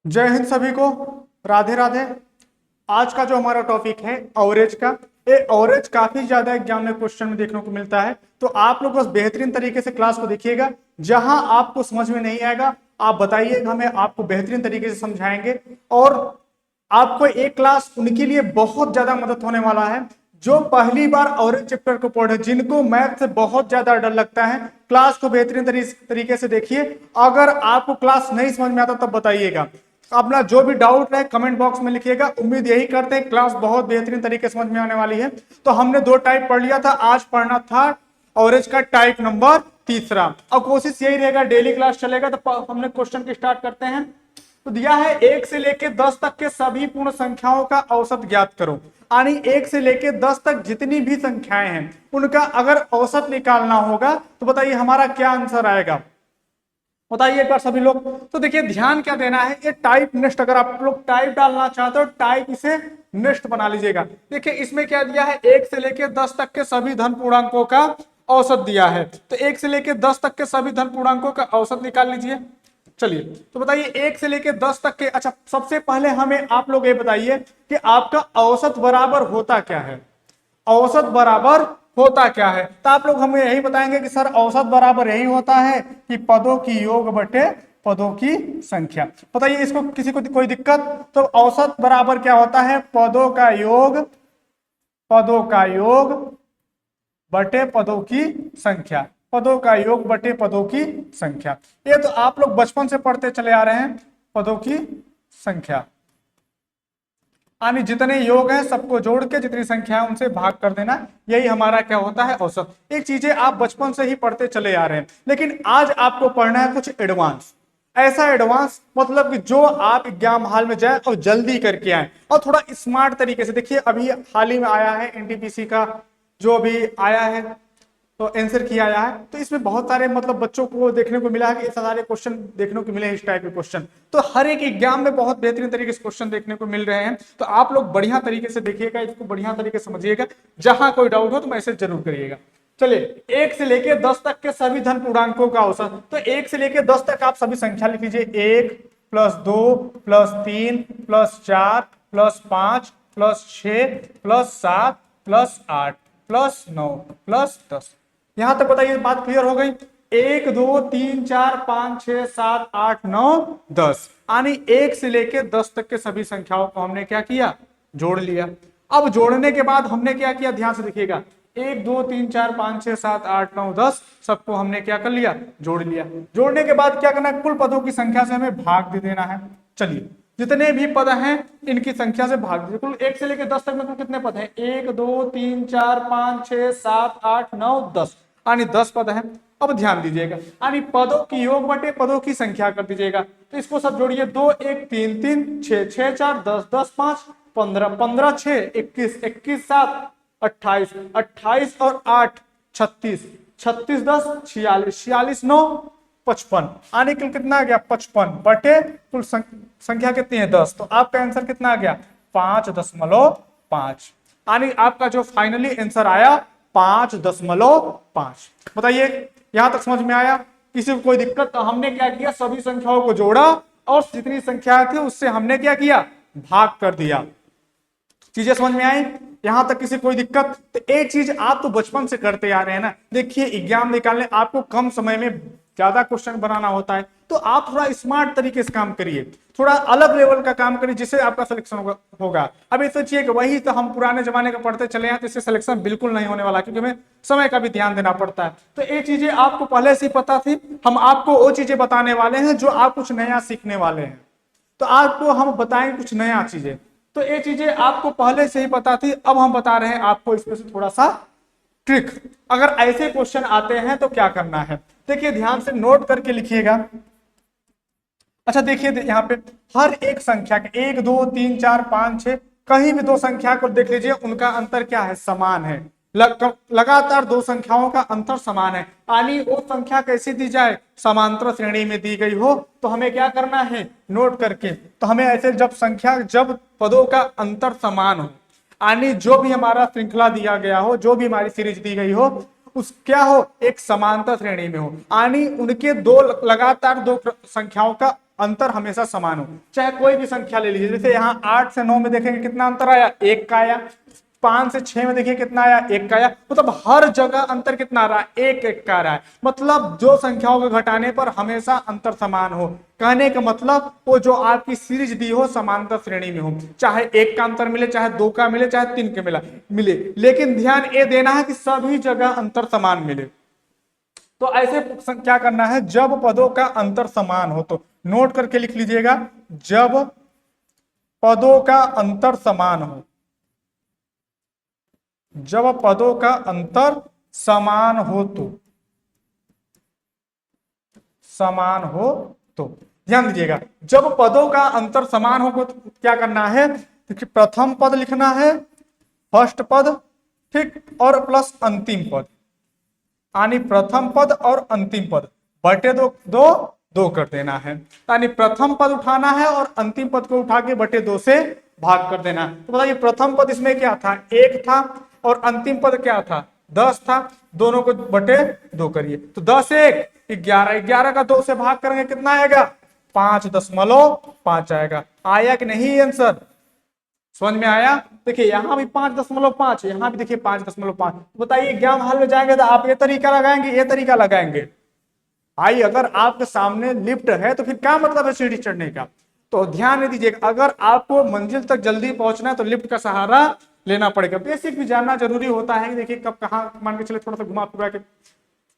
जय हिंद सभी को। राधे राधे। आज का जो हमारा टॉपिक है अवरेज का, ये अवरेज काफी ज्यादा एग्जाम में क्वेश्चन में देखने को मिलता है। तो आप लोग बस बेहतरीन तरीके से क्लास को देखिएगा। जहां आपको समझ में नहीं आएगा आप बताइएगा, हमें आपको बेहतरीन तरीके से समझाएंगे। और आपको एक क्लास उनके लिए बहुत ज्यादा मदद होने वाला है जो पहली बार अवरेज चैप्टर को पढ़े, जिनको मैथ से बहुत ज्यादा डर लगता है। क्लास को बेहतरीन तरीके से देखिए। अगर आपको क्लास नहीं समझ में आता तब बताइएगा। अपना जो भी डाउट है कमेंट बॉक्स में लिखिएगा। उम्मीद यही करते हैं क्लास बहुत बेहतरीन तरीके से समझ में आने वाली है। तो हमने दो टाइप पढ़ लिया था, आज पढ़ना था एवरेज का टाइप नंबर तीसरा। अब कोशिश यही रहेगा, डेली क्लास चलेगा। तो हमने क्वेश्चन की स्टार्ट करते हैं। तो दिया है 1 से लेकर 10 तक के सभी पूर्ण संख्याओं का औसत ज्ञात करो। यानी 1 से लेकर 10 तक जितनी भी संख्याएं हैं उनका अगर औसत निकालना होगा तो बताइए हमारा क्या आंसर आएगा। बताइए एक बार सभी लोग। तो देखिए ध्यान क्या देना है, ये टाइप नेक्स्ट, अगर आप लोग टाइप डालना चाहते हो टाइप इसे नेक्स्ट बना लीजिएगा। देखिए इसमें क्या दिया है, 1 से लेकर 10 तक के सभी धन पूर्णांकों का औसत दिया है। तो 1 से लेकर 10 तक के सभी धन पूर्णांकों का औसत निकाल लीजिए। चलिए तो बताइए 1 से लेकर 10 तक के। अच्छा सबसे पहले हमें आप लोग ये बताइए कि आपका औसत बराबर होता क्या है। औसत बराबर होता क्या है, तो आप लोग हमें यही बताएंगे कि सर औसत बराबर यही होता है कि पदों की योग बटे पदों की संख्या। बताइए इसको किसी को कोई दिक्कत? तो औसत बराबर क्या होता है, पदों का योग, पदों का योग बटे पदों की संख्या। पदों का योग बटे पदों की संख्या। ये तो आप लोग बचपन से पढ़ते चले आ रहे हैं। पदों की संख्या यानी जितने योग हैं सबको जोड़ के जितनी संख्या है उनसे भाग कर देना, यही हमारा क्या होता है, औसत। एक चीजें आप बचपन से ही पढ़ते चले आ रहे हैं, लेकिन आज आपको पढ़ना है कुछ एडवांस। ऐसा एडवांस मतलब कि जो आप एग्जाम हॉल में जाए और जल्दी करके आए और थोड़ा स्मार्ट तरीके से। देखिए अभी हाल ही में आया है एनटीपीसी का जो भी आया है, तो आंसर किया आया है। तो इसमें बहुत सारे मतलब बच्चों को देखने को मिला है कि ऐसा सारे क्वेश्चन देखने को मिले इस टाइप के क्वेश्चन। तो हर एक एग्जाम में बहुत बेहतरीन तरीके से क्वेश्चन देखने को मिल रहे हैं। तो आप लोग बढ़िया तरीके से देखिएगा, इसको बढ़िया तरीके से समझिएगा। जहां कोई डाउट हो तो मैसेज जरूर करिएगा। चलिए 1 से लेकर 10 तक के सभी धन पूर्णांकों का औसत। तो 1 से लेकर 10 तक आप सभी संख्या लिख लीजिए। 1 plus 2 plus 3 plus 4 plus 5 plus 6 plus 7 plus 8 plus 9 plus 10। यहां तक बताइए बात क्लियर हो गई। 1 2 3 4 5 6 7 8 9 10 यानी 1 से लेकर 10 तक के सभी संख्याओं को हमने क्या किया, जोड़ लिया। अब जोड़ने के बाद हमने क्या किया, ध्यान से देखिएगा। 1 2 3 4 5 6 7 8 9 10 सबको हमने क्या कर लिया, जोड़ लिया। जोड़ने के बाद क्या करना है, कुल पदों की संख्या से हमें भाग दे देना है। चलिए जितने भी पद हैं इनकी संख्या से भाग दीजिए। कुल 1 से लेकर 10 तक में कुल कितने पद हैं, 1 2 3 4 5 6 7 8 9 10 यानी 10 पद हैं। अब ध्यान दीजिएगा, यानी पदों की योग बटे पदों की संख्या कर दीजिएगा। तो इसको सब जोड़िए। 2 1 3 3 6 6 4 10 10 5 15 15 6 21 21 7 28 28 और 8 36 36 10 46 46 9 55 यानी कुल कितना आ गया, 55 बटे कुल संख्या कितनी है, 10। तो आपका आंसर कितना आ गया, 5.5। यानी आपका जो फाइनली आंसर आया 5.5। बताइए यहां तक समझ में आया, किसी को कोई दिक्कत? तो हमने क्या किया, सभी संख्याओं को जोड़ा और जितनी संख्या थी उससे हमने क्या किया, भाग कर दिया। चीजें समझ में आई? यहां तक किसी कोई दिक्कत? तो एक चीज आप तो बचपन से करते आ रहे हैं ना। देखिए एग्जाम निकालने आपको कम समय में ज्यादा क्वेश्चन बनाना होता है, तो आप थोड़ा स्मार्ट तरीके से काम करिए, थोड़ा अलग लेवल का काम करिए जिससे आपका सिलेक्शन होगा। अभी सोचिए कि वही तो हम पुराने जमाने का पढ़ते चले हैं तो इससे सिलेक्शन बिल्कुल नहीं होने वाला, क्योंकि हमें समय का भी ध्यान देना पड़ता है। तो ये चीजें आपको पहले से ही पता थी, हम आपको वो चीजें बताने वाले हैं जो आप कुछ नया सीखने वाले हैं। तो आपको हम बताएंगे कुछ नया चीजें, तो ये चीजें आपको पहले से ही पता थी, अब हम बता रहे हैं आपको इसमें से थोड़ा सा ट्रिक। अगर ऐसे क्वेश्चन आते हैं तो क्या करना है, देखिए ध्यान से नोट करके लिखिएगा। अच्छा देखिए यहाँ पे हर एक संख्या के 1 2 3 4 5 6 कहीं भी दो संख्या को देख लीजिए, उनका अंतर क्या है, समान है। लगातार दो संख्याओं का अंतर समान है, यानी वो संख्या कैसी दी जाए, समांतर श्रेणी में दी गई हो। तो हमें क्या करना है, नोट करके। तो हमें ऐसे जब पदों का अंतर समान हो, यानी जो भी हमारा श्रृंखला दिया गया हो, जो भी हमारी सीरीज दी गई हो, उस क्या हो, एक समांतर श्रेणी में हो, यानी उनके दो लगातार दो संख्याओं का अंतर हमेशा समान हो, चाहे कोई भी संख्या ले लीजिए। जैसे यहाँ 8 से 9 में देखेंगे कितना अंतर आया, 1 का आया। 5 से 6 में देखिए कितना आया, 1 का आया। मतलब हर जगह अंतर कितना आ रहा है, 1 का आ रहा है। मतलब जो संख्याओं के घटाने पर हमेशा अंतर समान हो, कहने का मतलब वो जो आपकी सीरीज दी हो समांतर श्रेणी में हो, चाहे 1 का अंतर मिले, चाहे 2 का मिले, चाहे 3 के मिले, लेकिन ध्यान ये देना है कि सभी जगह अंतर समान मिले। तो ऐसे क्या करना है, जब पदों का अंतर समान हो, तो नोट करके लिख लीजिएगा, जब पदों का अंतर समान हो, जब पदों का अंतर समान हो तो, समान हो तो ध्यान दीजिएगा, जब पदों का अंतर समान हो तो क्या करना है, देखिए प्रथम पद लिखना है, फर्स्ट पद, ठीक, और प्लस अंतिम पद, यानी प्रथम पद और अंतिम पद बटे दो दो दो कर देना है। यानी प्रथम पद उठाना है और अंतिम पद को उठा के बटे 2 से भाग कर देना। तो बताइए प्रथम पद इसमें क्या था, 1 था, और अंतिम पद क्या था, 10 था। दोनों को बटे 2 करिए, तो 10 1 11, 11 का 2 से भाग करेंगे कितना आएगा, 5.5 आएगा। आया कि नहीं आंसर, समझ में आया। देखिए यहाँ भी 5.5, यहाँ भी देखिए 5.5। बताइए एग्जाम हॉल में जाएंगे तो आप ये तरीका लगाएंगे, ये तरीका लगाएंगे। भाई अगर आपके सामने लिफ्ट है तो फिर क्या मतलब है सीढ़ी चढ़ने का। तो ध्यान दीजिएगा, अगर आपको मंजिल तक जल्दी पहुंचना है तो लिफ्ट का सहारा लेना पड़ेगा। बेसिक भी जानना जरूरी होता है। देखिए कब कहाँ मान के चले, थोड़ा सा घुमा फिरा के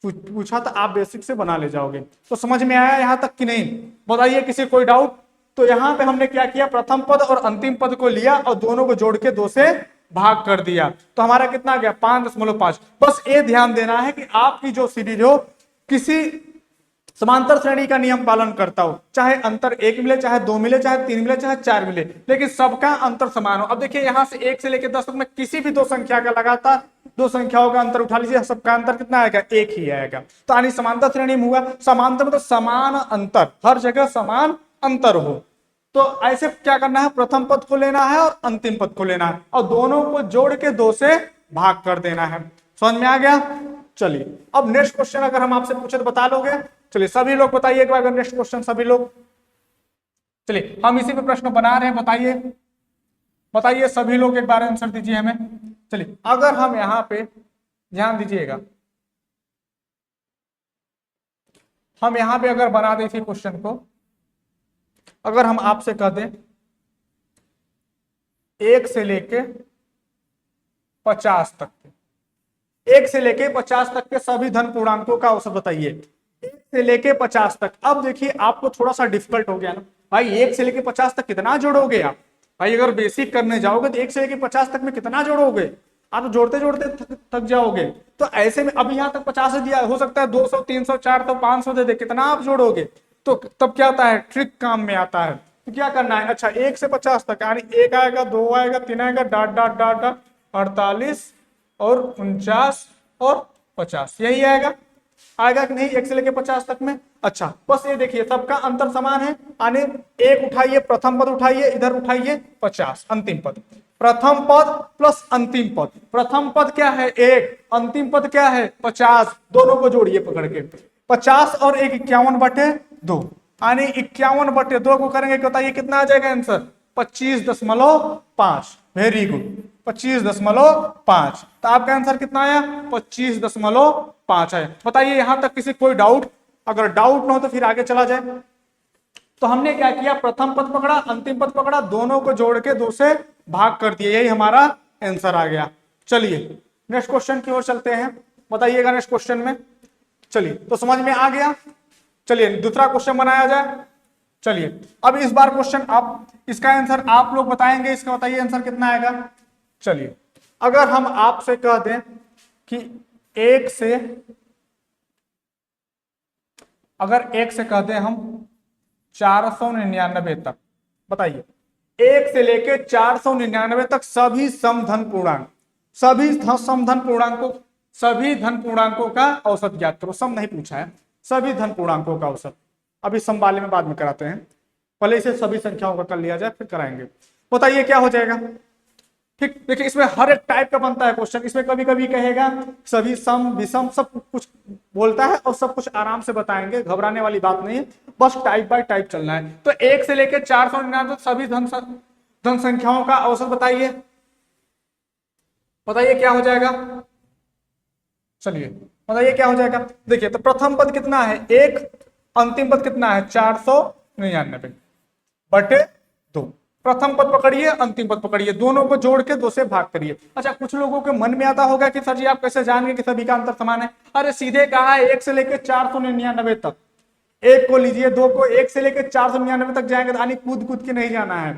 पूछा तो आप बेसिक से बना ले जाओगे। तो समझ में आया यहाँ तक कि नहीं, बताइए किसी कोई डाउट। तो यहाँ पे हमने क्या किया, प्रथम पद और अंतिम पद को लिया और दोनों को जोड़ के 2 से भाग कर दिया, तो हमारा कितना आ गया, 5.5। बस ये ध्यान देना है कि आपकी जो सीरीज हो किसी समांतर श्रेणी का नियम पालन करता हो, चाहे अंतर 1 मिले, चाहे 2 मिले, चाहे 3 मिले, चाहे 4 मिले, लेकिन सबका अंतर समान हो। अब देखिए यहां से 1 से लेकर 10 तक में किसी भी 2 संख्या का लगातार 2 संख्याओं का अंतर उठा लीजिए, सबका अंतर कितना आएगा, 1 ही आएगा। तो यानी समांतर श्रेणी में हुआ, समांतर मतलब समान अंतर, हर जगह समान अंतर हो। तो ऐसे क्या करना है, प्रथम पद को लेना है और अंतिम पद को लेना है और दोनों को जोड़ के 2 से भाग कर देना है। समझ में आ गया। चलिए अब नेक्स्ट क्वेश्चन अगर हम आपसे पूछे तो बता लोगे। चलिए सभी लोग बताइए एक बार नेक्स्ट क्वेश्चन, सभी लोग। चलिए हम इसी पे प्रश्न बना रहे हैं, बताइए बताइए सभी लोग एक बार आंसर दीजिए हमें। चलिए अगर हम यहां पे ध्यान दीजिएगा, हम यहां पे अगर बना दें इसी क्वेश्चन को, अगर हम आपसे कह दें 1 से लेके 50 तक के, 1 से लेके 50 तक के सभी धन पूर्णांकों का औसत बताइए। 1 से लेके 50 तक। अब देखिए आपको थोड़ा सा डिफिकल्ट हो गया ना भाई, 1 से लेके 50 तक कितना जोड़ोगे आप। भाई अगर बेसिक करने जाओगे तो 1 से लेके 50 तक में कितना जोड़ोगे आप, जोड़ते जोड़ते थक जाओगे। तो ऐसे में अब यहाँ तक 50 दिया, हो सकता है 200 300 400 500 दे दे, कितना आप जोड़ोगे। तो तब क्या आता है, ट्रिक काम में आता है। तो क्या करना है, अच्छा 1 से 50 तक, यानी 1 आएगा, 2 आएगा, 3 आएगा, डाट डाट डाट डाट 48 और 49 और 50, यही आएगा। आएगा कि नहीं 1 से लेके 50 तक में। अच्छा बस ये देखिए सबका अंतर समान है, यानी 1 उठाइए, प्रथम पद उठाइए, इधर उठाइए 50 अंतिम पद, प्रथम पद प्लस अंतिम पद। प्रथम पद क्या है 1, अंतिम पद क्या है 50, दोनों को जोड़िए पकड़ के, 50 और 1 51/2, यानी 51/2 को करेंगे बताइए कितना आ जाएगा आंसर, 25.5। Very good, 25.5। तो आपका आंसर कितना आया, 25.5 आया। बताइए यहां तक किसी कोई डाउट, अगर डाउट ना हो तो फिर आगे चला जाए। तो हमने क्या किया, प्रथम पद पकड़ा, अंतिम पद पकड़ा, दोनों को जोड़ के 2 से भाग कर दिया, यही हमारा आंसर आ गया। चलिए नेक्स्ट क्वेश्चन की ओर चलते हैं, बताइएगा नेक्स्ट क्वेश्चन में। चलिए तो समझ में आ गया। चलिए दूसरा क्वेश्चन बनाया जाए। चलिए अब इस बार क्वेश्चन आप, इसका आंसर आप लोग बताएंगे, इसका बताइए आंसर कितना आएगा। चलिए अगर हम आपसे कह दें कि 1 से, अगर 1 से कह दें हम 499 तक, बताइए 1 से लेके 499 तक सभी समधन पूर्णांक, सभी समधन पूर्णांकों, सभी धन पूर्णांकों का औसत ज्ञात करो। सम नहीं पूछा है, सभी धन पूर्णांकों का औसत। अभी सम वाले में बाद में कराते हैं, पहले इसे सभी संख्याओं का कर लिया जाए फिर कराएंगे। बताइए क्या हो जाएगा। ठीक देखिए इसमें हर एक टाइप का बनता है क्वेश्चन। इसमें कभी कभी कहेगा सभी सम विषम सब कुछ बोलता है और सब कुछ आराम से बताएंगे, घबराने वाली बात नहीं है। बस टाइप बाय टाइप चलना है। तो 1 से लेकर 499 सभी धन संख्याओं का औसत बताइए, बताइए क्या हो जाएगा, चलिए बताइए क्या हो जाएगा। देखिए तो प्रथम पद कितना है 1, अंतिम पद कितना है 499 बटे 2। प्रथम पद पकड़िए, अंतिम पद पकड़िए, दोनों को जोड़ के 2 से भाग करिए। अच्छा कुछ लोगों के मन में आता होगा कि सर जी आप कैसे जान गए कि सभी का अंतर समान है। अरे सीधे कहा है 1 से लेकर 499 तक, एक को लीजिए, दो को, 1 से लेकर 499 तक जाएंगे तो यानी कूद कूद के नहीं जाना है,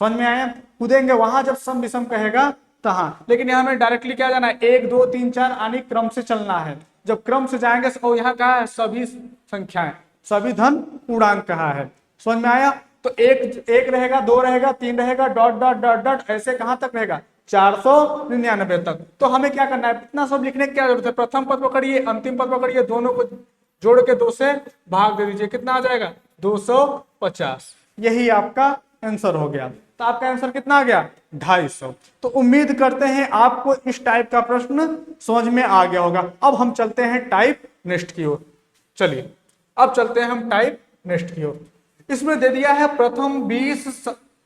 समझ में आया, कूदेंगे वहां जब सम विषम कहेगा तहाँ। लेकिन यहाँ में डायरेक्टली क्या जाना है 1 2 3 4 यानी क्रम से चलना है। जब क्रम से जाएंगे और यहाँ कहा है सभी संख्याएं, सभी धन पूर्णांक कहा है, समझ में आया। तो एक रहेगा, 2 रहेगा, 3 रहेगा, डॉट डॉट डॉट डॉट ऐसे कहां तक रहेगा 499 तक। तो हमें क्या करना है, इतना सब लिखने की क्या जरूरत है, प्रथम पद पकड़िए, अंतिम पद पकड़िए, दोनों को जोड़ के 2 से भाग दे दीजिए, कितना आ जाएगा 250। यही आपका आंसर हो गया। तो आपका आंसर कितना आ गया 250। तो उम्मीद करते हैं आपको इस टाइप का प्रश्न समझ में आ गया होगा। अब हम चलते हैं टाइप नेक्स्ट की ओर। चलिए अब चलते हैं हम टाइप नेक्स्ट की ओर। इसमें दे दिया है प्रथम 20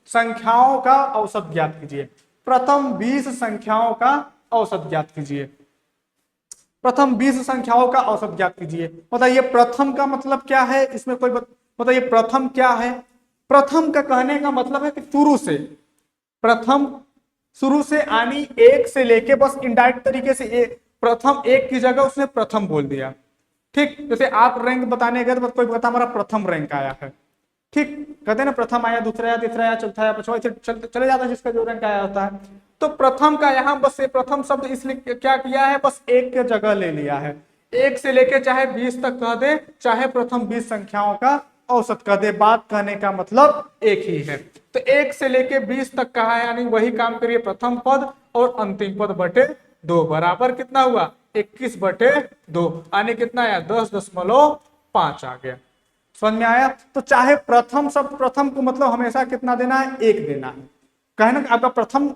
संख्याओं का औसत ज्ञात कीजिए। प्रथम 20 संख्याओं का औसत ज्ञात कीजिए। प्रथम 20 संख्याओं का औसत ज्ञात कीजिए। बताइए प्रथम का मतलब क्या है, इसमें कोई बताइए प्रथम क्या है। प्रथम का कहने का मतलब है कि शुरू से, प्रथम शुरू से यानी 1 से लेके, बस इनडायरेक्ट तरीके से प्रथम 1 की जगह उसने प्रथम बोल दिया। ठीक, जैसे आप रैंक बताने गए तो कोई कहता हमारा प्रथम रैंक आया है, ठीक, कहते हैं ना प्रथम आया, दूसरा आया, तीसरा आया, चौथा आया, पांचवा, चले जाता है जिसका जो रैंक आया होता है। तो प्रथम का यहाँ बस ये प्रथम शब्द इसलिए क्या किया है, बस 1 की जगह ले लिया है। 1 से लेके चाहे 20 तक कह दे, चाहे प्रथम 20 संख्याओं का औसत कह दे, बात कहने का मतलब एक ही है। तो 1 से लेके 20 तक कहा है, यानी वही काम करिए, प्रथम पद और अंतिम पद बटे 2 बराबर कितना हुआ 21 बटे 2, यानी कितना आया 10.5 आ गया। समझ में आया। तो चाहे प्रथम शब्द, प्रथम को मतलब हमेशा कितना देना है 1 देना है। कहना कि आपका प्रथम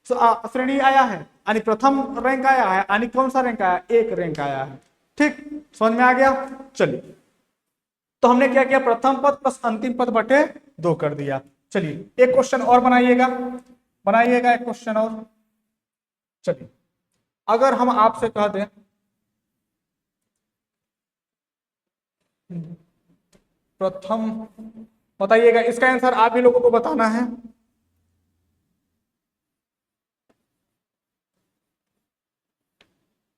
श्रेणी आया है यानी प्रथम रैंक आया है, यानी कौन सा रैंक आया 1 रैंक आया है। ठीक, समझ में आ गया। चलिए तो हमने क्या किया, प्रथम पद प्लस अंतिम पद बटे 2 कर दिया। चलिए एक क्वेश्चन और बनाइएगा, बनाइएगा एक क्वेश्चन और। चलिए अगर हम आपसे कह दें प्रथम, बताइएगा इसका आंसर आप ही लोगों को बताना है।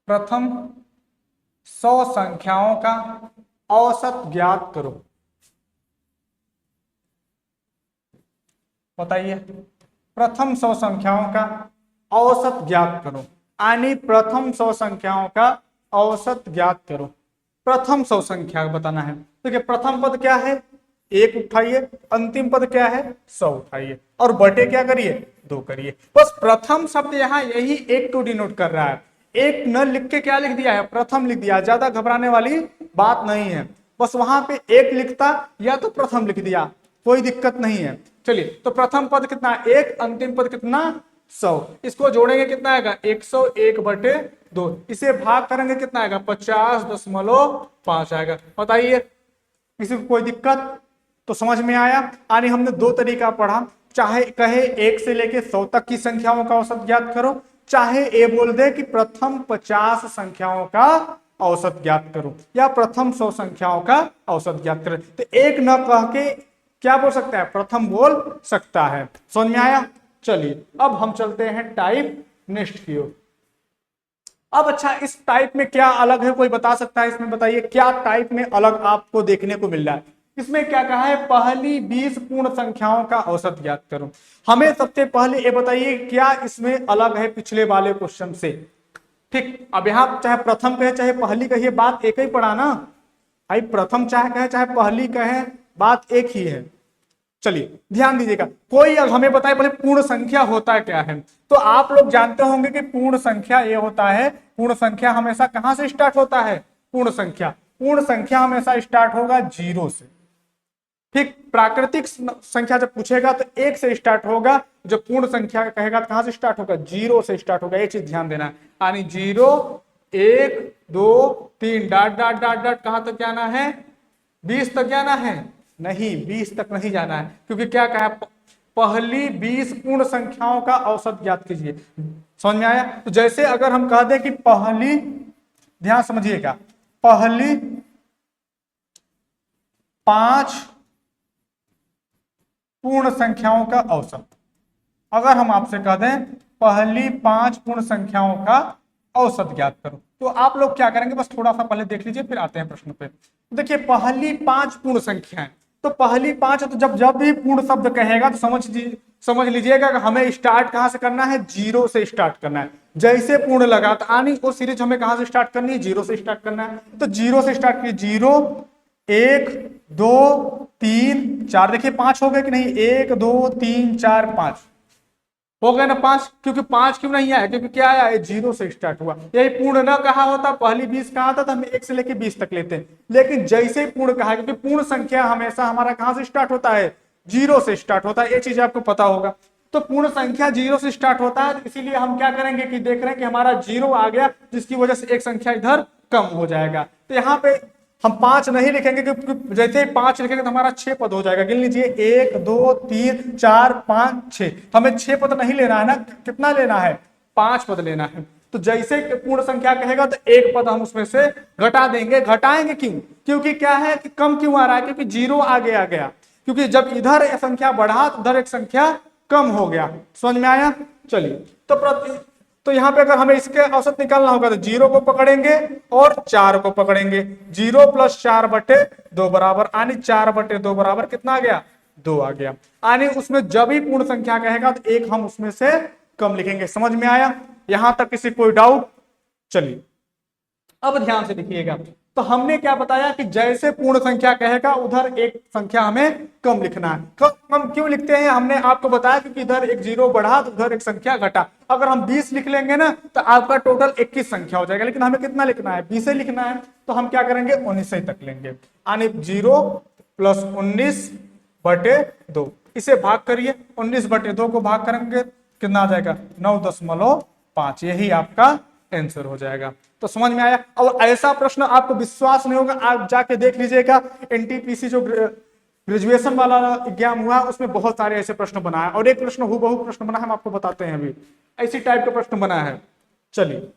प्रथम 100 संख्याओं का औसत ज्ञात करो। बताइए प्रथम 100 संख्याओं का औसत ज्ञात करो, यानी प्रथम 100 संख्याओं का औसत ज्ञात करो। प्रथम 100 संख्या बताना है। देखिए प्रथम पद क्या है 1 उठाइए, अंतिम पद क्या है 100 उठाइए और बटे क्या करिए 2 करिए। बस प्रथम शब्द यहाँ यही 1 को डिनोट कर रहा है। 1 न लिख के क्या लिख दिया है प्रथम लिख दिया, ज्यादा घबराने वाली बात नहीं है। बस वहां पे 1 लिखता या तो प्रथम लिख दिया, कोई दिक्कत नहीं है। चलिए तो प्रथम पद कितना 1, अंतिम पद कितना 100, इसको जोड़ेंगे कितना आएगा 101 बटे 2, इसे भाग करेंगे कितना आएगा 50.5 आएगा। बताइए किसी को कोई दिक्कत, तो समझ में आया। यानी हमने 2 तरीका पढ़ा, चाहे कहे 1 से लेके 100 तक की संख्याओं का औसत ज्ञात करो, चाहे ये बोल दे कि प्रथम 50 संख्याओं का औसत ज्ञात करो, या प्रथम 100 संख्याओं का औसत ज्ञात करो। तो एक न कह के क्या बोल सकता है प्रथम बोल सकता है। समझ में आया। चलिए अब हम चलते हैं टाइप नेक्स्ट की ओर। अब अच्छा इस टाइप में क्या अलग है, कोई बता सकता है इसमें, बताइए क्या टाइप में अलग आपको देखने को मिल रहा है। इसमें क्या कहा है पहली 20 पूर्ण संख्याओं का औसत ज्ञात करो। हमें सबसे पहले ये बताइए क्या इसमें अलग है पिछले वाले क्वेश्चन से। ठीक, अब यहाँ चाहे प्रथम कहे चाहे पहली कहिए बात एक ही पड़ा ना भाई, प्रथम चाहे कहे चाहे पहली कहे बात एक ही है। चलिए ध्यान दीजिएगा, कोई अब हमें बताए पहले पूर्ण संख्या होता क्या है। तो आप लोग जानते होंगे कि पूर्ण संख्या ये होता है, पूर्ण संख्या हमेशा कहां से स्टार्ट होता है, पूर्ण संख्या हमेशा स्टार्ट होगा 0 से। ठीक, प्राकृतिक संख्या जब पूछेगा तो 1 से स्टार्ट होगा, जब पूर्ण संख्या कहेगा तो कहां से स्टार्ट होगा 0 से स्टार्ट होगा। ये चीज ध्यान देना, यानी 0 1 2 3 डॉट डॉट डॉट डॉट कहां तक जाना है 20 तक जाना है? नहीं, 20 तक नहीं जाना है, क्योंकि क्या कहा है, पहली 20 पूर्ण संख्याओं का औसत ज्ञात कीजिए। समझ में आया? तो जैसे अगर हम कह दें कि पहली, ध्यान समझिएगा, पहली 5 पूर्ण संख्याओं का औसत, अगर हम आपसे कह दें पहली 5 पूर्ण संख्याओं का औसत ज्ञात करो, तो आप लोग क्या करेंगे, बस थोड़ा सा पहले देख लीजिए फिर आते हैं प्रश्न पे। देखिए पहली 5 पूर्ण संख्याएं, तो पहली 5 तो जब जब भी पूर्ण शब्द कहेगा तो समझ लीजिएगा कि हमें स्टार्ट कहां से करना है, जीरो से स्टार्ट करना है। जैसे पूर्ण लगा तो आनी वो सीरीज हमें कहां से स्टार्ट करनी है, जीरो से स्टार्ट करना है। तो जीरो से स्टार्ट कीजिए, जीरो, 1 2 3 4, देखिए 5 हो गए कि नहीं, 1 2 3 4 5 हो गए ना 5, क्योंकि 5 क्यों नहीं आया, क्योंकि क्या आया, जीरो से स्टार्ट हुआ। यही पूर्ण न कहा होता, पहली 20 कहा था तो हम 1 से लेके 20 तक लेते हैं, लेकिन जैसे ही पूर्ण कहा, क्योंकि पूर्ण संख्या हमेशा हमारा कहां से स्टार्ट होता है, जीरो से स्टार्ट होता है, ये चीज आपको पता होगा। तो पूर्ण संख्या जीरो से स्टार्ट होता है, इसीलिए हम क्या करेंगे कि देख रहे हैं कि हमारा जीरो आ गया, जिसकी वजह से एक संख्या इधर कम हो जाएगा। तो यहाँ पे हम 5 नहीं लिखेंगे, क्योंकि जैसे ही 5 लिखेंगे तो हमारा 6 पद हो जाएगा। गिन लीजिए, 1 2 3 4 5 6, हमें 6 पद नहीं लेना है ना, कितना लेना है, 5 पद लेना है। तो जैसे पूर्ण संख्या कहेगा तो एक पद हम उसमें से घटा देंगे। घटाएंगे क्यों, क्योंकि क्या है कि कम क्यों आ रहा है, क्योंकि जीरो आगे आ गया, क्योंकि जब इधर एक संख्या बढ़ा तो उधर एक संख्या कम हो गया। समझ में आया? चलिए, तो यहां पे अगर हमें इसके औसत निकालना होगा तो जीरो को पकड़ेंगे और 4 को पकड़ेंगे। 0 + 4/2 बराबर, यानी 4/2 बराबर कितना आ गया, 2 आ गया। यानी उसमें जब भी पूर्ण संख्या कहेगा तो एक हम उसमें से कम लिखेंगे। समझ में आया? यहां तक किसी कोई डाउट? चलिए अब ध्यान से देखिएगा, तो हमने क्या बताया कि जैसे पूर्ण संख्या कहेगा उधर एक संख्या हमें कम लिखना है। कम क्यों लिखते हैं, हमने आपको बताया क्योंकि इधर एक जीरो बढ़ा तो उधर एक संख्या घटा। अगर हम 20 लिख लेंगे ना तो आपका टोटल 21 संख्या हो जाएगा, लेकिन हमें कितना लिखना है, 20 लिखना है। तो हम क्या करेंगे, 19 तक लेंगे, यानी 0 + 19/2। इसे भाग करिए, 19/2 को भाग करेंगे कितना आ जाएगा, 9.5। यही आपका आंसर हो जाएगा। तो समझ में आया? और ऐसा प्रश्न आपको विश्वास नहीं होगा, आप जाके देख लीजिएगा, एनटीपीसी जो ग्रेजुएशन वाला एग्जाम हुआ उसमें बहुत सारे ऐसे प्रश्न बना है, और एक प्रश्न हूबहू प्रश्न बना है, हम आपको बताते हैं अभी, ऐसी टाइप का प्रश्न बना है। चलिए,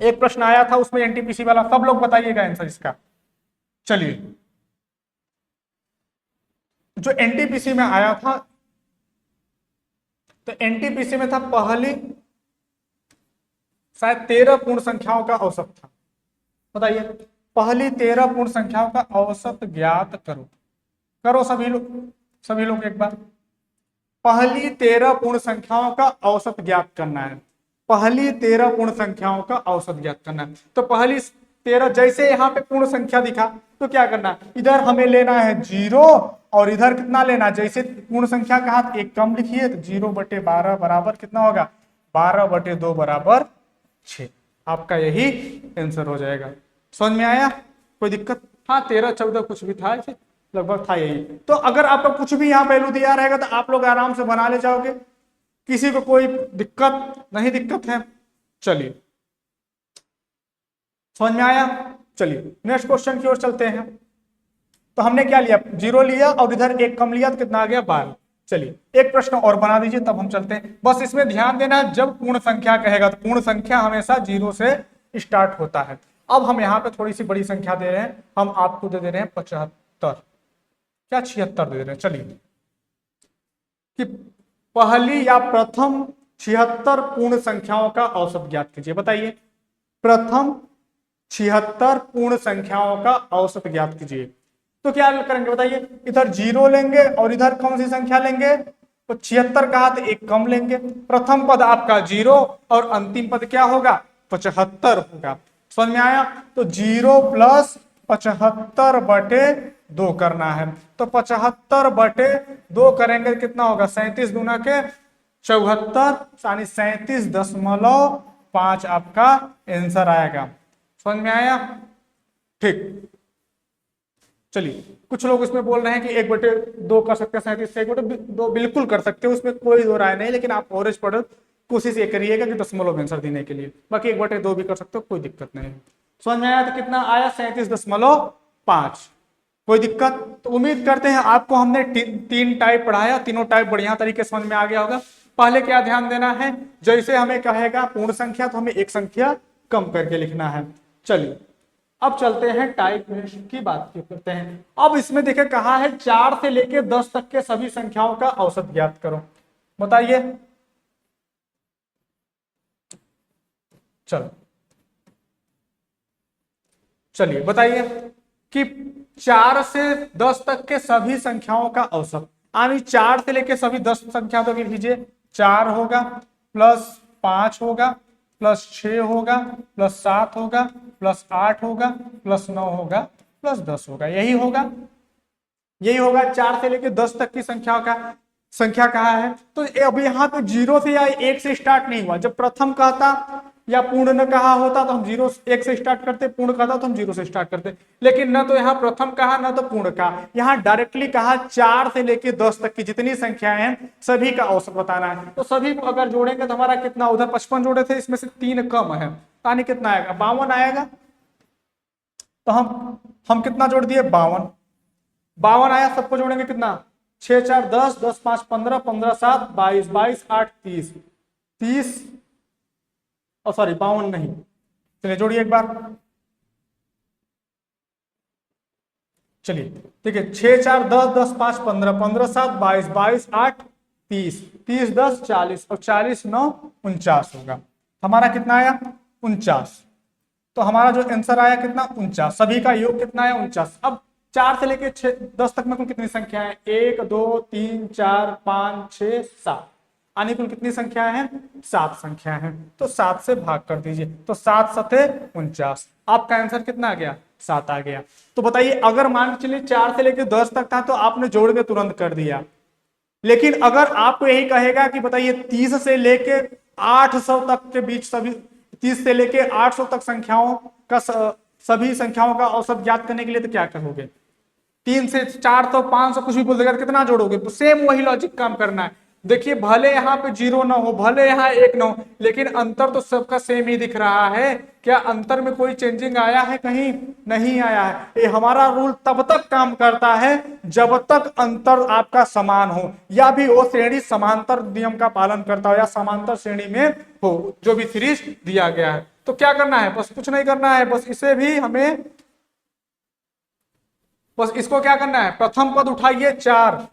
एक प्रश्न आया था उसमें एनटीपीसी वाला, सब लोग बताइएगा आंसर इसका। चलिए, जो एनटीपीसी में आया था, तो एनटीपीसी में था पहली शायद 13 पूर्ण संख्याओं का औसत था। बताइए, पहली 13 पूर्ण संख्याओं का औसत ज्ञात करो। करो सभी लोग एक बार, पहली 13 पूर्ण संख्याओं का औसत ज्ञात करना है। पहली 13 पूर्ण संख्याओं का औसत ज्ञात करना है। तो पहली 13, जैसे यहाँ पे पूर्ण संख्या दिखा तो क्या करना है, इधर हमें लेना है 0 और इधर कितना लेना है, जैसे पूर्ण संख्या का हाथ एक कम लिखिए तो 0/12 बराबर कितना होगा, 12/2 बराबर 6। आपका यही आंसर हो जाएगा। समझ में आया? कोई दिक्कत? हाँ, 13 14 कुछ भी था, लगभग था यही। तो अगर आपका कुछ भी यहाँ वैल्यू दिया रहेगा तो आप लोग आराम से बना ले जाओगे, किसी को कोई दिक्कत नहीं, दिक्कत है? चलिए, समझ में आया? चलिए नेक्स्ट क्वेश्चन की ओर चलते हैं। तो हमने क्या लिया, 0 लिया और इधर एक कम लिया तो कितना आ गया, 12। चलिए एक प्रश्न और बना दीजिए तब हम चलते हैं। बस इसमें ध्यान देना, जब पूर्ण संख्या कहेगा तो पूर्ण संख्या हमेशा 0 से स्टार्ट होता है। अब हम यहाँ पे थोड़ी सी बड़ी संख्या दे रहे हैं, हम आपको दे रहे हैं 75, क्या 76 दे रहे हैं। चलिए, कि पहली या प्रथम 76 पूर्ण संख्याओं का औसत ज्ञात कीजिए। बताइए, प्रथम 76 पूर्ण संख्याओं का औसत ज्ञात कीजिए। तो क्या करेंगे बताइए, इधर 0 लेंगे और इधर कौन सी संख्या लेंगे, तो 76 का हाथ एक कम लेंगे। प्रथम पद आपका 0 और अंतिम पद क्या होगा, 75 होगा। समझ में आया? तो 0 + 75/2 करना है। तो 75/2 करेंगे कितना होगा, 37 दूना के 74, यानी 37.5 आपका आंसर आएगा। समझ में आया? ठीक। चलिए, कुछ लोग इसमें बोल रहे हैं कि 1/2 कर सकते हैं, 37 से 1/2 बिल्कुल कर सकते हैं, उसमें कोई दो राय नहीं, लेकिन आप एवरेज पढ़ो, कोशिश ये करिएगा कि दशमलव आंसर देने के लिए, बाकी 1/2 भी कर सकते हो, कोई दिक्कत नहीं है। समझ में आया? तो कितना आया, 37.5। कोई दिक्कत? तो उम्मीद करते हैं आपको हमने तीन टाइप पढ़ाया, तीनों टाइप बढ़िया तरीके से समझ में आ गया होगा। पहले क्या ध्यान देना है, जैसे हमें कहेगा पूर्ण संख्या तो हमें एक संख्या कम करके लिखना है। चलिए अब चलते हैं टाइप की बात करते हैं। अब इसमें देखिए कहा है 4 से लेकर 10 तक के सभी संख्याओं का औसत ज्ञात करो। बताइए, चलो चलिए बताइए कि 4 से 10 तक के सभी संख्याओं का औसत, यानी 4 से लेके सभी 10 संख्या तो लीजिए, 4 होगा प्लस 5 होगा प्लस 6 होगा प्लस 7 होगा प्लस 8 होगा प्लस 9 होगा प्लस 10 होगा, यही होगा 4 से लेके 10 तक की संख्या कहा है। तो अब यहाँ पे 0 से या 1 से स्टार्ट नहीं हुआ। जब प्रथम कहता या पूर्ण न कहा होता तो हम 1 से स्टार्ट करते, पूर्ण कहता तो हम 0 से स्टार्ट करते, लेकिन न तो यहाँ प्रथम कहा न तो पूर्ण कहा, यहाँ डायरेक्टली कहा 4 से लेके 10 तक की जितनी संख्याएं हैं सभी का औसत बताना है। तो सभी को अगर जोड़ेंगे तो हमारा कितना, उधर 55 जोड़े थे, इसमें से 3 कम है, यानी कितना आएगा, 52 आएगा। तो हम कितना जोड़ दिए, 52 आया। सबको जोड़ेंगे कितना, 6 4 10, 10 5 15, 15 7 22, 22 8 30, 30 और सॉरी 52 नहीं, चलिए जोड़िए एक बार। चलिए ठीक है, 6 4 10, 10 5 15, 15 7 22, 22 8 30, 30 10 40 और 40 9 49 होगा। हमारा कितना आया, 49। तो हमारा जो आंसर आया कितना, 49। सभी का योग कितना आया, 49। अब 4 से लेके 10 तक में कुल कितनी संख्या है, 1 2 3 4 5 6 7, यानी कुल कितनी संख्या है, 7 संख्या है। तो 7 से भाग कर दीजिए, तो 7 सते 49। आपका आंसर कितना आ गया, 7 आ गया। तो बताइए अगर मान के चलिए 4 से लेके 10 तक था तो आपने जोड़ के तुरंत कर दिया, लेकिन अगर आपको यही कहेगा कि बताइए 30 से लेके 800 तक के बीच सभी, 30 से लेके 800 तक संख्याओं का सभी संख्याओं का औसत ज्ञात करने के लिए, तो क्या करोगे, 3 से 400 500 कुछ भी बोल देगा, कितना जोड़ोगे, तो सेम वही लॉजिक काम करना है। देखिए भले यहाँ पे 0 ना हो, भले यहाँ 1 ना हो, लेकिन अंतर तो सबका सेम ही दिख रहा है। क्या अंतर में कोई चेंजिंग आया है, कहीं नहीं आया है। ये हमारा रूल तब तक काम करता है जब तक अंतर आपका समान हो, या भी वो श्रेणी समांतर नियम का पालन करता हो, या समांतर श्रेणी में हो जो भी सीरीज दिया गया है। तो क्या करना है, बस कुछ नहीं करना है, बस इसे भी हमें, बस इसको क्या करना है, प्रथम पद उठाइए 4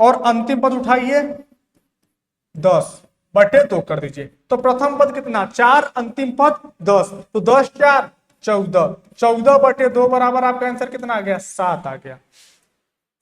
और अंतिम पद उठाइए 10/2 कर दीजिए। तो प्रथम पद कितना, 4, अंतिम पद 10, तो 10 4 14, 14/2 बराबर आपका आंसर कितना आ गया, 7 आ गया।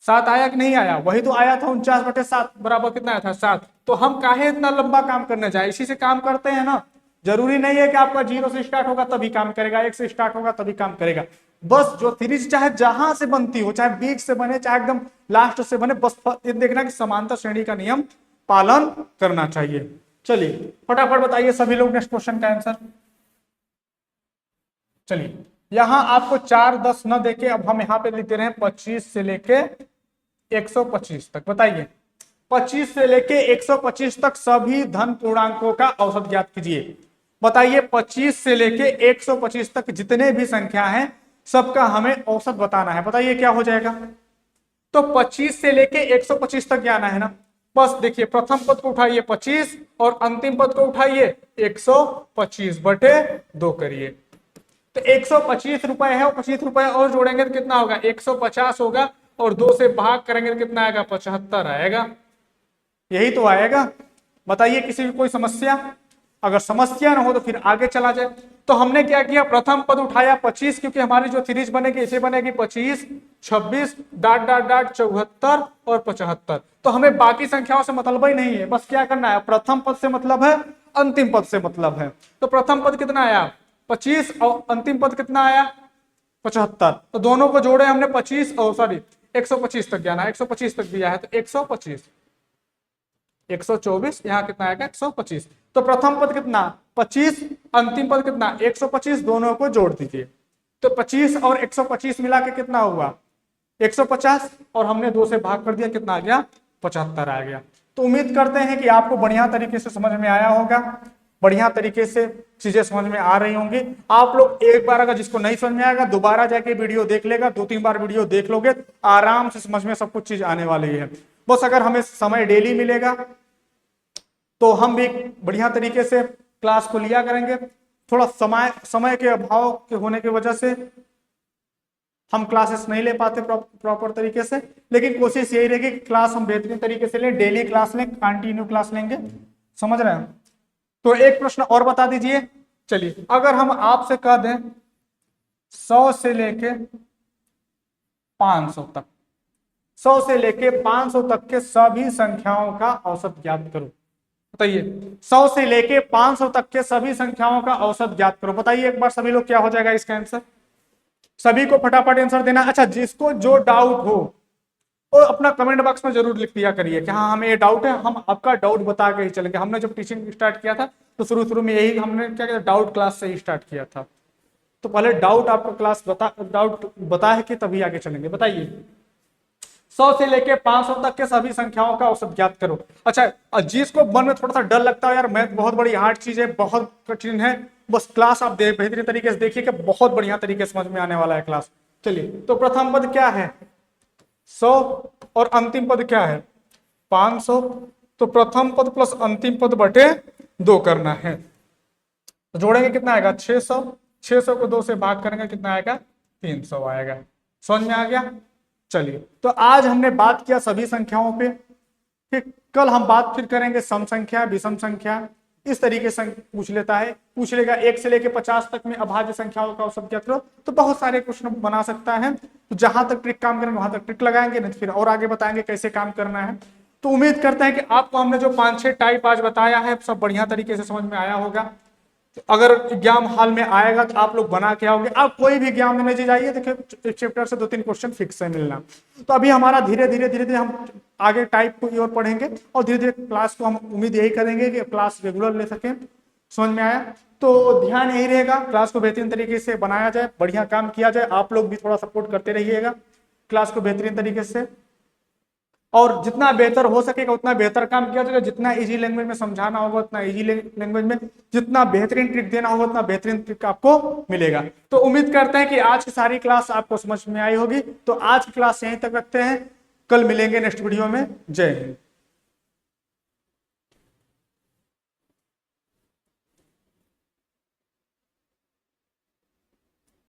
7 आया कि नहीं आया, वही तो आया था, 49/7 बराबर कितना आया था, 7। तो हम काहे इतना लंबा काम करने जाए, इसी से काम करते हैं ना। जरूरी नहीं है कि आपका 0 से स्टार्ट होगा तभी काम करेगा, 1 से स्टार्ट होगा तभी काम करेगा। बस जो सीरीज चाहे जहां से बनती हो, चाहे बीच से बने चाहे एकदम लास्ट से बने, बस ये देखना कि समांतर श्रेणी का नियम पालन करना चाहिए। चलिए फटाफट बताइए सभी लोग नेक्स्ट क्वेश्चन का आंसर। चलिए यहां आपको 4 10 न देके अब हम यहां पे लिखते रहे 25 से लेके 125 तक। बताइए 25 से लेके 125 तक सभी धन पूर्णांकों का औसत ज्ञात कीजिए। बताइए 25 से लेके 125 तक जितने भी संख्या हैं सबका हमें औसत बताना है। बताइए क्या हो जाएगा। तो 25 से लेके 125 तक जाना है ना। बस देखिए प्रथम पद को उठाइए 25 और अंतिम पद को उठाइए 125/2 करिए। तो 125 रुपए है, 25 रुपए और जोड़ेंगे तो कितना होगा, 150 होगा, और 2 से भाग करेंगे तो कितना आएगा, 75 आएगा। यही तो आएगा। बताइए किसी भी कोई समस्या, अगर समस्या ना हो तो फिर आगे चला जाए। तो हमने क्या किया, प्रथम पद उठाया 25, क्योंकि हमारी जो सीरीज बनेगी इसे बनेगी 25 26 डाट डाट डाट 74 और 75। तो हमें बाकी संख्याओं से मतलब ही नहीं है, बस क्या करना है, प्रथम पद से मतलब है, अंतिम पद से मतलब है। तो प्रथम पद कितना आया 25 और अंतिम पद कितना आया 75। तो दोनों को जोड़े हमने 25 और सॉरी 125 तक जाना है, 125 तक दिया है तो 125, 124, यहाँ कितना आएगा 125। तो प्रथम पद कितना 25, अंतिम पद कितना 125, दोनों को जोड़ दीजिए। तो 25 और 125 मिला के कितना हुआ 150, और हमने 2 से भाग कर दिया, कितना आ गया 75 आ गया। तो उम्मीद करते हैं कि आपको बढ़िया तरीके से समझ में आया होगा। बढ़िया तरीके से चीजें समझ में आ रही होंगी। आप लोग एक बार अगर जिसको नहीं समझ में आएगा दोबारा जाके वीडियो देख लेगा, 2-3 बार वीडियो देख लोगे आराम से समझ में सब कुछ चीज आने वाली है। बस अगर हमें समय डेली मिलेगा तो हम भी बढ़िया तरीके से क्लास को लिया करेंगे। थोड़ा समय के अभाव के होने की वजह से हम क्लासेस नहीं ले पाते प्रॉपर तरीके से, लेकिन कोशिश यही रहेगी कि क्लास हम बेहतरीन तरीके से लें, डेली क्लास लें, कंटिन्यू क्लास लेंगे। समझ रहे हैं? तो एक प्रश्न और बता दीजिए। चलिए अगर हम आपसे कह दें 100 से लेके 500 तक, 100 से लेके 500 तक के सभी संख्याओं का औसत ज्ञात करो। बताइए 100 से लेके 500 तक के सभी संख्याओं का औसत ज्ञात करो। बताइए एक बार सभी लोग क्या हो जाएगा इसका आंसर? सभी को फटाफट आंसर देना। अच्छा, जिसको जो डाउट हो वो अपना कमेंट बॉक्स में जरूर लिख दिया करिए कि हाँ हमें ये डाउट है, हम आपका डाउट बता के ही चलेंगे। हमने जब टीचिंग स्टार्ट किया था तो शुरू में यही हमने क्या किया, डाउट क्लास से ही स्टार्ट किया था। तो पहले डाउट आपको क्लास डाउट बता है कि तभी आगे चलेंगे। बताइए 100 से लेके 500 तक के सभी संख्याओं का औसत ज्ञात करो। अच्छा, जिसको मन में थोड़ा सा डर लगता है यार मैथ बहुत बड़ी हार्ड चीज है, बहुत कठिन है, बस क्लास आप बेहतरीन तरीके से देखिए कि बहुत बढ़िया तरीके से समझ में आने वाला है क्लास। चलिए तो प्रथम पद क्या है 100 और अंतिम पद क्या है 500। तो प्रथम पद प्लस अंतिम पद बटे 2 करना है। तो जोड़ेंगे कितना आएगा 600, 600 को 2 से भाग करेंगे कितना आएगा 300 आएगा। समझ में आ गया? चलिए तो आज हमने बात किया सभी संख्याओं पे, फिर कल हम बात फिर करेंगे सम संख्या, विषम संख्या। इस तरीके से पूछ लेगा 1 से लेके 50 तक में अभाज्य संख्याओं का औसत ज्ञात करो। तो बहुत सारे क्वेश्चन बना सकता है। तो जहां तक ट्रिक काम करेंगे वहां तक ट्रिक लगाएंगे, नहीं फिर और आगे बताएंगे कैसे काम करना है। तो उम्मीद करते हैं कि आपको हमने जो 5-6 टाइप आज बताया है सब बढ़िया तरीके से समझ में आया होगा। अगर एग्जाम हॉल में आएगा तो आप लोग बना के आओगे। आप कोई भी एग्जाम में नहीं जाइए, देखिए एक चैप्टर से 2-3 क्वेश्चन फिक्स है मिलना। तो अभी हमारा धीरे धीरे हम आगे टाइप की ओर पढ़ेंगे और धीरे धीरे क्लास को हम उम्मीद यही करेंगे कि क्लास रेगुलर ले सकें। समझ में आया? तो ध्यान यही रहेगा क्लास को बेहतरीन तरीके से बनाया जाए, बढ़िया काम किया जाए। आप लोग भी थोड़ा सपोर्ट करते रहिएगा क्लास को बेहतरीन तरीके से, और जितना बेहतर हो सकेगा उतना बेहतर काम किया जाएगा। जितना इजी लैंग्वेज में समझाना होगा उतना इजी लैंग्वेज में, जितना बेहतरीन ट्रिक देना होगा उतना बेहतरीन ट्रिक आपको मिलेगा। तो उम्मीद करते हैं कि आज की सारी क्लास आपको समझ में आई होगी। तो आज की क्लास यहीं तक रखते हैं, कल मिलेंगे नेक्स्ट वीडियो में। जय हिंद।